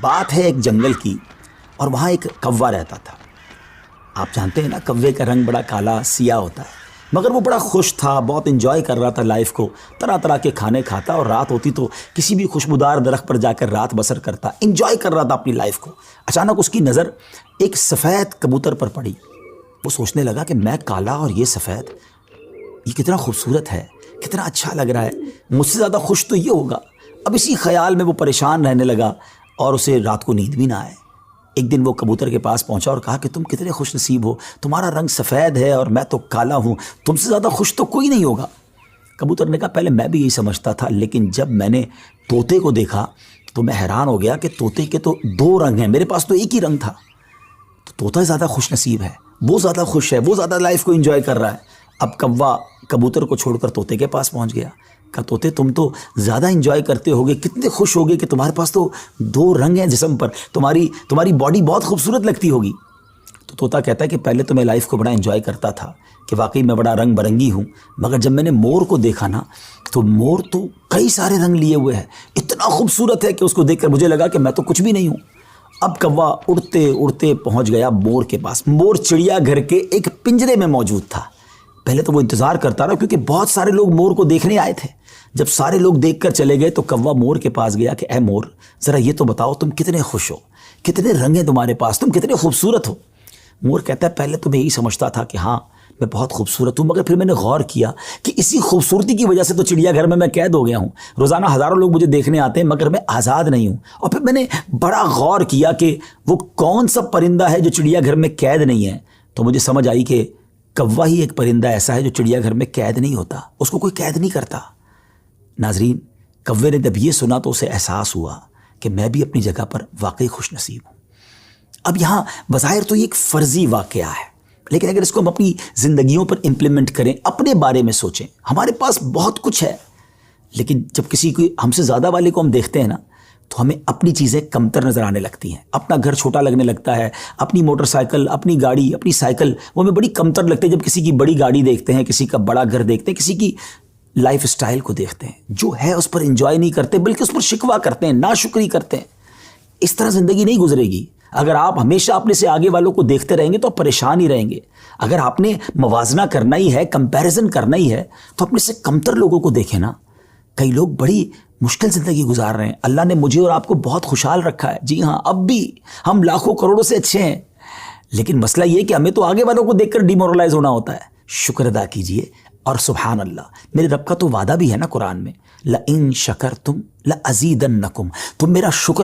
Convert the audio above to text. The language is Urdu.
بات ہے ایک جنگل کی، اور وہاں ایک کوا رہتا تھا۔ آپ جانتے ہیں نا، کوے کا رنگ بڑا کالا سیاہ ہوتا ہے، مگر وہ بڑا خوش تھا، بہت انجوائے کر رہا تھا لائف کو، طرح طرح کے کھانے کھاتا، اور رات ہوتی تو کسی بھی خوشبودار درخت پر جا کر رات بسر کرتا، انجوائے کر رہا تھا اپنی لائف کو۔ اچانک اس کی نظر ایک سفید کبوتر پر پڑی۔ وہ سوچنے لگا کہ میں کالا اور یہ سفید، یہ کتنا خوبصورت ہے، کتنا اچھا لگ رہا ہے، مجھ سے زیادہ خوش تو یہ ہوگا۔ اب اسی خیال میں وہ پریشان رہنے لگا اور اسے رات کو نیند بھی نہ آئے۔ ایک دن وہ کبوتر کے پاس پہنچا اور کہا کہ تم کتنے خوش نصیب ہو، تمہارا رنگ سفید ہے اور میں تو کالا ہوں، تم سے زیادہ خوش تو کوئی نہیں ہوگا۔ کبوتر نے کہا پہلے میں بھی یہی سمجھتا تھا، لیکن جب میں نے طوطے کو دیکھا تو میں حیران ہو گیا کہ طوطے کے تو دو رنگ ہیں، میرے پاس تو ایک ہی رنگ تھا۔ تو طوطا زیادہ خوش نصیب ہے، وہ زیادہ خوش ہے، وہ زیادہ لائف کو انجوائے کر رہا ہے۔ اب کوا کبوتر کو چھوڑ کر طوطے کے پاس پہنچ گیا۔ کہا طوطے تم تو زیادہ انجوائے کرتے ہوگے، کتنے خوش ہوگے کہ تمہارے پاس تو دو رنگ ہیں جسم پر، تمہاری باڈی بہت خوبصورت لگتی ہوگی۔ تو طوطا کہتا ہے کہ پہلے تو میں لائف کو بڑا انجوائے کرتا تھا کہ واقعی میں بڑا رنگ برنگی ہوں، مگر جب میں نے مور کو دیکھا نا تو مور تو کئی سارے رنگ لیے ہوئے ہے، اتنا خوبصورت ہے کہ اس کو دیکھ کر مجھے لگا کہ میں تو کچھ بھی نہیں ہوں۔ اب کوا اڑتے اڑتے پہنچ گیا مور کے پاس۔ مور چڑیا گھر کے ایک پنجرے میں موجود تھا۔ پہلے تو وہ انتظار کرتا رہا کیونکہ بہت سارے لوگ مور کو دیکھنے آئے تھے۔ جب سارے لوگ دیکھ کر چلے گئے تو کوا مور کے پاس گیا کہ اے مور، ذرا یہ تو بتاؤ تم کتنے خوش ہو، کتنے رنگ ہیں تمہارے پاس، تم کتنے خوبصورت ہو۔ مور کہتا ہے پہلے تو میں یہی سمجھتا تھا کہ ہاں میں بہت خوبصورت ہوں، مگر پھر میں نے غور کیا کہ اسی خوبصورتی کی وجہ سے تو چڑیا گھر میں قید ہو گیا ہوں، روزانہ ہزاروں لوگ مجھے دیکھنے آتے ہیں مگر میں آزاد نہیں ہوں۔ اور پھر میں نے بڑا غور کیا کہ وہ کون سا پرندہ ہے جو چڑیا گھر میں قید نہیں ہے، تو مجھے سمجھ آئی کہ کوا ہی ایک پرندہ ایسا ہے جو چڑیا گھر میں قید نہیں ہوتا، اس کو کوئی قید نہیں کرتا۔ ناظرین، کوے نے جب یہ سنا تو اسے احساس ہوا کہ میں بھی اپنی جگہ پر واقعی خوش نصیب ہوں۔ اب یہاں بظاہر تو یہ ایک فرضی واقعہ ہے، لیکن اگر اس کو ہم اپنی زندگیوں پر امپلیمنٹ کریں، اپنے بارے میں سوچیں، ہمارے پاس بہت کچھ ہے، لیکن جب کسی کو ہم سے زیادہ والے کو ہم دیکھتے ہیں نا تو ہمیں اپنی چیزیں کمتر نظر آنے لگتی ہیں، اپنا گھر چھوٹا لگنے لگتا ہے، اپنی موٹر سائیکل، اپنی گاڑی، اپنی سائیکل وہ ہمیں بڑی کمتر لگتی ہے جب کسی کی بڑی گاڑی دیکھتے ہیں، کسی کا بڑا گھر دیکھتے ہیں، کسی کی لائف سٹائل کو دیکھتے ہیں، جو ہے اس پر انجوائے نہیں کرتے بلکہ اس پر شکوہ کرتے ہیں، ناشکری کرتے ہیں۔ اس طرح زندگی نہیں گزرے گی۔ اگر آپ ہمیشہ اپنے سے آگے والوں کو دیکھتے رہیں گے تو آپ پریشان ہی رہیں گے۔ اگر آپ نے موازنہ کرنا ہی ہے، کمپیریزن کرنا ہی ہے، تو اپنے سے کمتر لوگوں کو دیکھیں نا۔ کئی لوگ بڑی مشکل زندگی گزار رہے ہیں، اللہ نے مجھے اور آپ کو بہت خوشحال رکھا ہے، جی ہاں، اب بھی ہم لاکھوں کروڑوں سے اچھے ہیں، لیکن مسئلہ یہ کہ ہمیں تو آگے والوں کو دیکھ کر ڈیمورلائز ہونا ہوتا ہے۔ شکر ادا کیجئے، اور سبحان اللہ، میرے رب کا تو وعدہ بھی ہے نا قرآن میں، لَإِن شَكَرْتُمْ لَأَزِيدَنَّكُمْ، تم میرا شکر